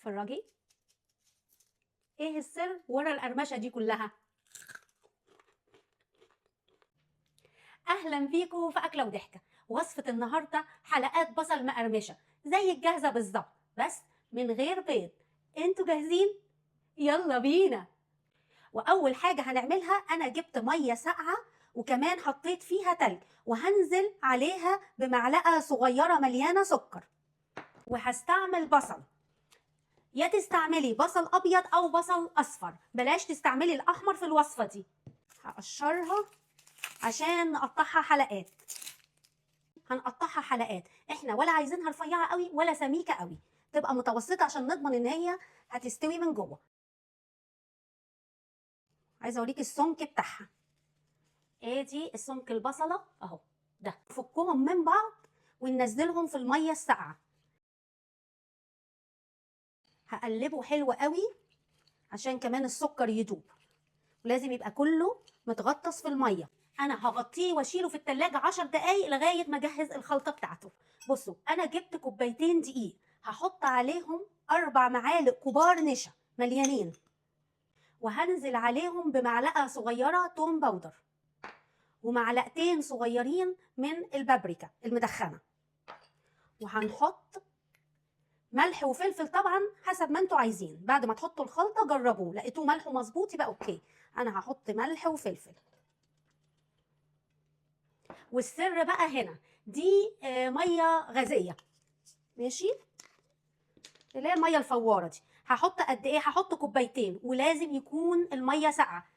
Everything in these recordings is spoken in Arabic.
اتفرجي ايه السر ورا القرمشه دي كلها. اهلا بيكم في اكله وضحكه. وصفه النهارده حلقات بصل مقرمشه زي الجاهزه بالظبط بس من غير بيض. انتوا جاهزين؟ يلا بينا. واول حاجه هنعملها انا جبت ميه ساقعه وكمان حطيت فيها تلج وهنزل عليها بمعلقه صغيره مليانه سكر. وهستعمل بصل، يا تستعملي بصل ابيض او بصل اصفر، بلاش تستعملي الاحمر في الوصفه دي. هقشرها عشان نقطعها حلقات. هنقطعها حلقات، احنا ولا عايزينها رفيعه قوي ولا سميكه قوي، تبقى متوسطه عشان نضمن ان هي هتستوي من جوه. عايزه اوريك السمك بتاعها. ادي السمك البصله اهو، ده نفكهم من بعض وننزلهم في الميه الساقعه. هقلبه حلو قوي عشان كمان السكر يدوب، ولازم يبقى كله متغطس في الميه. انا هغطيه واشيله في التلاجة 10 دقايق لغايه ما اجهز الخلطه بتاعته. بصوا انا جبت كوبايتين دقيق، هحط عليهم 4 معالق كبار نشا مليانين، وهنزل عليهم بمعلقه صغيره توم باودر ومعلقتين صغيرين من البابريكا المدخنه، وهنحط ملح وفلفل طبعا حسب ما انتوا عايزين. بعد ما تحطوا الخلطه جربوه، لقيتوه ملحه مظبوط يبقى اوكي. انا هحط ملح وفلفل. والسر بقى هنا دي ميه غازيه، ماشي، اللي هي الميه الفواره دي. هحط قد ايه؟ هحط كوبايتين، ولازم يكون الميه ساقعه.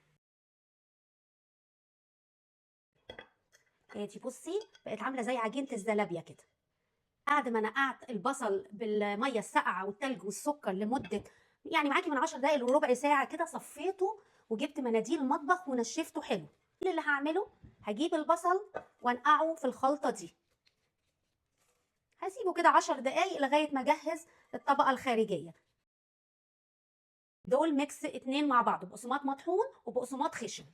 دي بصي بقت عامله زي عجينه الزلابيه كده. بعد ما نقعت البصل بالميه الساقعه والتلج والسكر لمده يعني معاكي من 10 دقايق لربع ساعه كده، صفيته وجبت مناديل المطبخ ونشفته حلو. كل اللي هعمله هجيب البصل وانقعه في الخلطه دي، هسيبه كده 10 دقايق لغايه ما اجهز الطبقه الخارجيه. دول ميكس اتنين مع بعض، بقسماط مطحون وبقسماط خشن،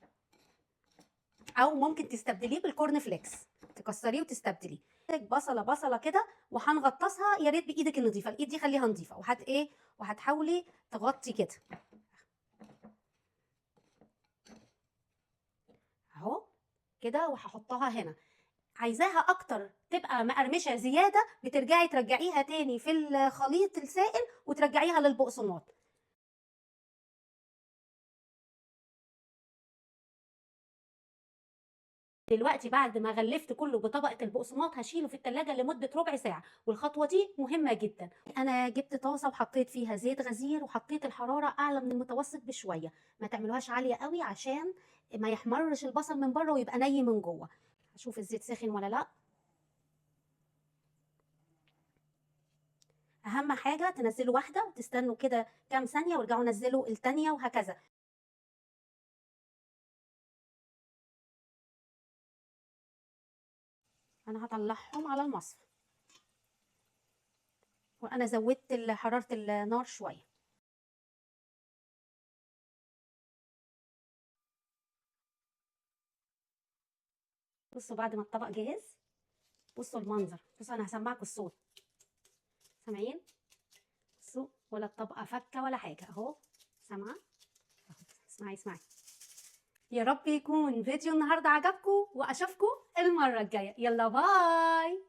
او ممكن تستبدليه بالكورن فليكس، تكسريه وتستبدليه. بصله بصله كده وهنغطسها، يا ريت بايدك النظيفه، الايد دي خليها نظيفه، وهتحاولي تغطي كده اهو كده، وهحطها هنا. عايزاها اكتر تبقى مقرمشه زياده، بترجعي ترجعيها تاني في الخليط السائل وترجعيها للبقسماط. دلوقتي بعد ما غلفت كله بطبقه البقسماط هشيله في التلاجة لمده ربع ساعه، والخطوه دي مهمه جدا. انا جبت طاسه وحطيت فيها زيت غزير وحطيت الحراره اعلى من المتوسط بشويه، ما تعملوهاش عاليه قوي عشان ما يحمرش البصل من بره ويبقى ني من جوه. هشوف الزيت سخن ولا لا. اهم حاجه تنزلوا واحده وتستنوا كده كام ثانيه وارجعوا نزلوا الثانيه وهكذا. انا هطلعهم على المصفى، وانا زودت حراره النار شويه. بصوا بعد ما الطبق جاهز، بصوا المنظر، بصوا انا هسمعكم الصوت، سامعين؟ بصوا ولا الطبقه فكه ولا حاجه اهو، سامعه؟ اسمعي اسمعي. يا رب يكون فيديو النهارده عجبكم، واشوفكم المره الجايه. يلا باي.